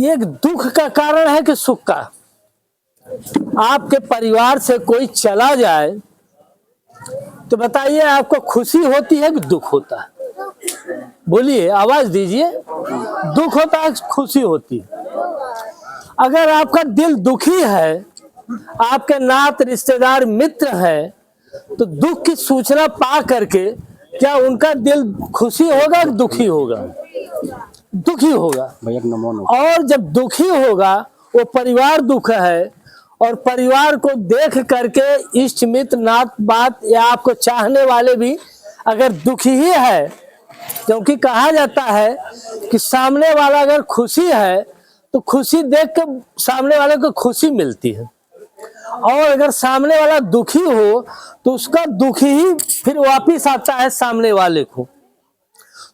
ये एक दुख का कारण है कि सुख का? आपके परिवार से कोई चला जाए तो बताइए, आपको खुशी होती है कि दुख होता है? बोलिए, आवाज दीजिए। दुख होता है, खुशी होती है? अगर आपका दिल दुखी है, आपके नात रिश्तेदार मित्र है, तो दुख की सूचना पा करके क्या उनका दिल खुशी होगा कि दुखी होगा? दुखी होगा। और जब दुखी होगा, वो परिवार दुख है, और परिवार को देख करके इष्ट मित्र नात बात या आपको चाहने वाले भी अगर दुखी ही है, क्योंकि कहा जाता है कि सामने वाला अगर खुशी है तो खुशी देख के सामने वाले को खुशी मिलती है, और अगर सामने वाला दुखी हो तो उसका दुखी ही फिर वापिस आता है सामने वाले को।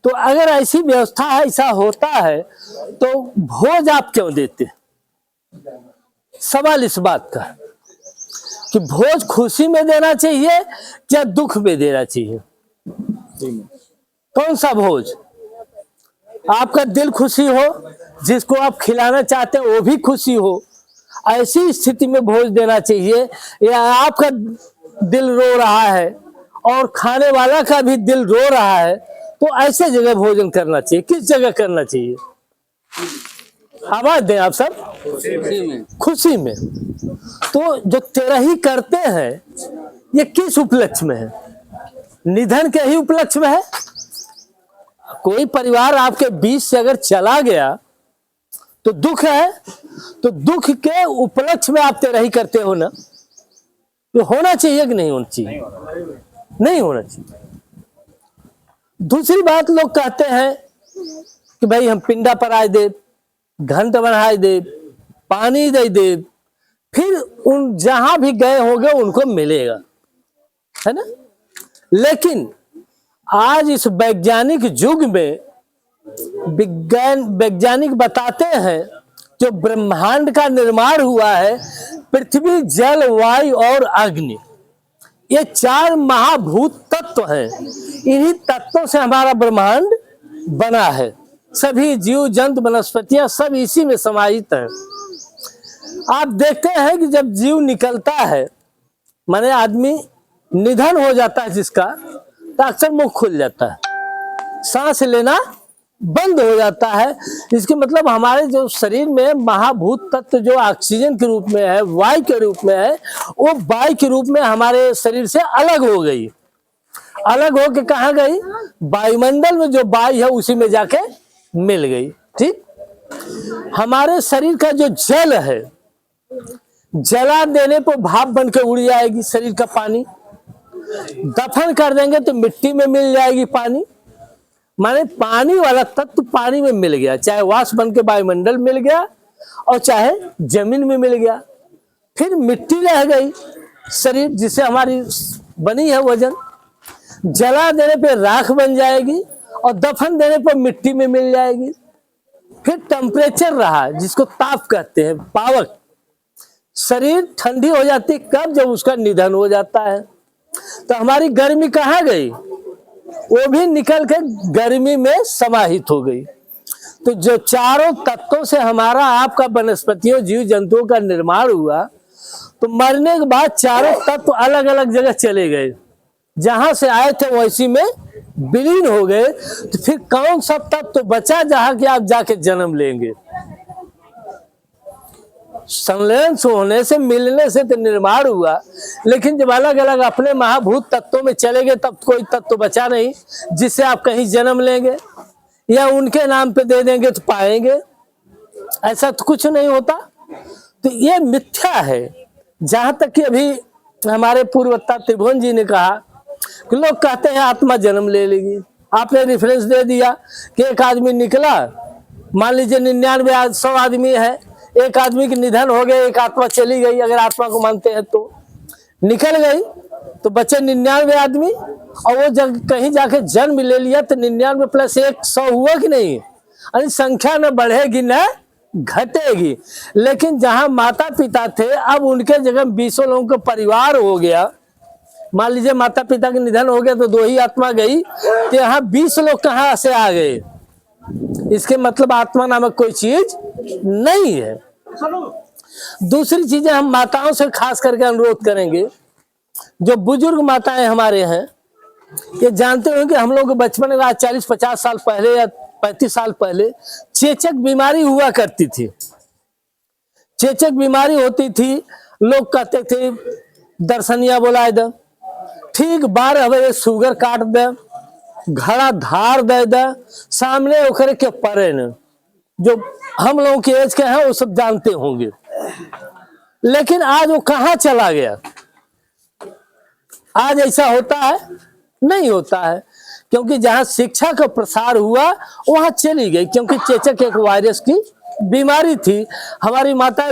तो अगर ऐसी व्यवस्था है, ऐसा होता है, तो भोज आप क्यों देते? सवाल इस बात का कि भोज खुशी में देना चाहिए या दुख में देना चाहिए? कौन सा भोज? आपका दिल खुशी हो, जिसको आप खिलाना चाहते हैं वो भी खुशी हो, ऐसी स्थिति में भोज देना चाहिए? या आपका दिल रो रहा है और खाने वाला का भी दिल रो रहा है, तो ऐसे जगह भोजन करना चाहिए? किस जगह करना चाहिए? आवाज दें आप सब। खुशी में। तो जो तेरही करते हैं, ये किस उपलक्ष्य में है? निधन के ही उपलक्ष्य में है। कोई परिवार आपके बीच से अगर चला गया तो दुख है, तो दुख के उपलक्ष्य में आप तेरही करते हो ना? तो होना चाहिए कि नहीं होना चाहिए? नहीं होना चाहिए। दूसरी बात, लोग कहते हैं कि भाई हम पिंडा पर आए दे, घंट बढ़ाए दे, पानी दे दे, फिर उन जहां भी गए होंगे उनको मिलेगा, है ना? लेकिन आज इस वैज्ञानिक युग में वैज्ञानिक बताते हैं जो ब्रह्मांड का निर्माण हुआ है, पृथ्वी, जल, वायु और अग्नि, ये 4 महाभूत तत्व हैं। इन्हीं तत्वों से हमारा ब्रह्मांड बना है। सभी जीव जंतु वनस्पतियां सब इसी में समाहित हैं। आप देखते हैं कि जब जीव निकलता है, माने आदमी निधन हो जाता है जिसका, तो अक्सर मुंह खुल जाता है, सांस लेना बंद हो जाता है। इसके मतलब हमारे जो शरीर में महाभूत तत्व जो ऑक्सीजन के रूप में है, वायु के रूप में है, वो वायु के रूप में हमारे शरीर से अलग हो गई। अलग होके कहाँ गई? वायुमंडल में जो वायु है उसी में जाके मिल गई। ठीक, हमारे शरीर का जो जल है, जला देने पर भाप बन के उड़ जाएगी शरीर का पानी, दफन कर देंगे तो मिट्टी में मिल जाएगी पानी। माने पानी वाला तत्व पानी में मिल गया, चाहे वाष्प बन के वायुमंडल मिल गया और चाहे जमीन में मिल गया। फिर मिट्टी रह गई शरीर जिसे हमारी बनी है वजन, जला देने पे राख बन जाएगी और दफन देने पर मिट्टी में मिल जाएगी। फिर टेम्परेचर रहा जिसको ताप कहते हैं, पावक, शरीर ठंडी हो जाती है कब? जब उसका निधन हो जाता है। तो हमारी गर्मी कहाँ गई? वो भी निकल के गर्मी में समाहित हो गई। तो जो चारों तत्वों से हमारा आपका वनस्पतियों जीव जंतुओं का निर्माण हुआ, तो मरने के बाद चारों तत्व अलग अलग जगह चले गए, जहां से आए थे वैसी में विलीन हो गए। तो फिर कौन सा तत्व बचा जहां के आप जाके जन्म लेंगे? संलयन होने से, मिलने से तो निर्माण हुआ, लेकिन जब अलग अलग अपने महाभूत तत्वों में चले गए तब कोई तत्व बचा नहीं जिससे आप कहीं जन्म लेंगे या उनके नाम पे दे देंगे तो पाएंगे। ऐसा तो कुछ नहीं होता। तो ये मिथ्या है। जहां तक कि अभी हमारे पूर्ववक्ता त्रिभुवन जी ने कहा कि लोग कहते हैं आत्मा जन्म ले लेगी। आपने रेफरेंस दे दिया कि एक आदमी निकला, मान लीजिए 99 100 आदमी है, एक आदमी की निधन हो गया, एक आत्मा चली गई, अगर आत्मा को मानते हैं तो निकल गई, तो बचे 99 आदमी, और वो कहीं जाके जन्म ले लिया, तो 99 + 1 100 हुआ कि नहीं? यानी संख्या न बढ़ेगी न घटेगी। लेकिन जहां माता पिता थे, अब उनके जगह 20 लोगों का परिवार हो गया। मान लीजिए माता पिता के निधन हो गया तो 2 ही आत्मा गई, तो यहाँ 20 लोग कहाँ से आ गए? इसके मतलब आत्मा नामक कोई चीज नहीं है। दूसरी चीजें हम माताओं से खास करके अनुरोध करेंगे, जो बुजुर्ग माताएं हमारे हैं, ये जानते हो कि हम लोग बचपन में 40-50 साल पहले या 35 साल पहले चेचक बीमारी हुआ करती थी। चेचक बीमारी होती थी, लोग कहते थे दर्शनिया बुलाए दे, ठीक 12 बजे शुगर काट दे, घड़ा धार दे दे, सामने ओकरे के परे न, जो हम लोगों के एज के हैं वो सब जानते होंगे। लेकिन आज वो कहाँ चला गया? आज ऐसा होता है? नहीं होता है, क्योंकि जहां शिक्षा का प्रसार हुआ वहां चली गई, क्योंकि चेचक एक वायरस की बीमारी थी। हमारी माताएं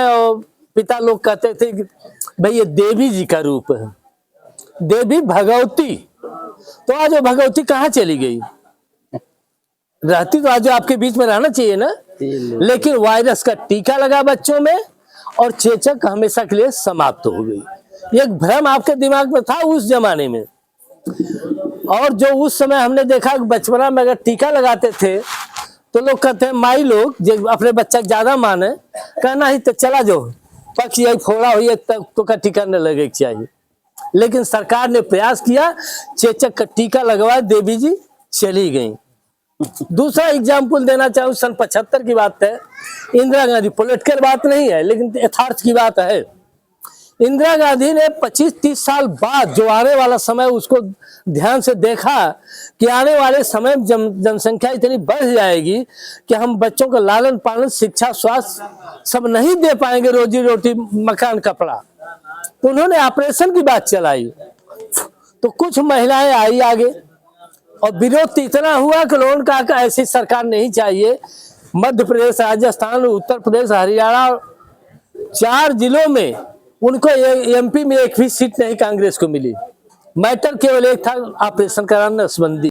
और पिता लोग कहते थे कि भाई ये देवी जी का रूप है, देवी भगवती। तो आज वो भगवती कहाँ चली गई? रहती तो आज आपके बीच में रहना चाहिए ना। लेकिन वायरस का टीका लगा बच्चों में और चेचक हमेशा के लिए समाप्त हो गई। एक भ्रम आपके दिमाग में था उस जमाने में, और जो उस समय हमने देखा कि बचपना में अगर टीका लगाते थे तो लोग कहते हैं, माई लोग जो अपने बच्चा ज्यादा माने, कहना ही तो चला जाओ पक्षी यही फोड़ा हुई तक तो का टीका न लगे चाहिए। लेकिन सरकार ने प्रयास किया, चेचक का टीका लगवाया, देवी जी चली गई। दूसरा एग्जाम्पल देना चाहूँ, सन 75 की बात है, इंदिरा गांधी, पॉलिटिकल बात नहीं है लेकिन यथार्थ की बात है। इंदिरा गांधी ने 25-30 साल बाद जो आने वाला समय, उसको ध्यान से देखा कि आने वाले समय में जनसंख्या इतनी बढ़ जाएगी कि हम बच्चों को लालन पालन, शिक्षा, स्वास्थ्य सब नहीं दे पाएंगे, रोजी रोटी, मकान, कपड़ा। तो उन्होंने ऑपरेशन की बात चलाई, तो कुछ महिलाएं आई आगे और विरोध इतना हुआ कि लोगों ने कहा कि ऐसी सरकार नहीं चाहिए। मध्य प्रदेश, राजस्थान, उत्तर प्रदेश, हरियाणा, 4 जिलों में उनको एमपी में एक भी सीट नहीं कांग्रेस को मिली। मैटर केवल एक था, ऑपरेशन कराना, नसबंदी।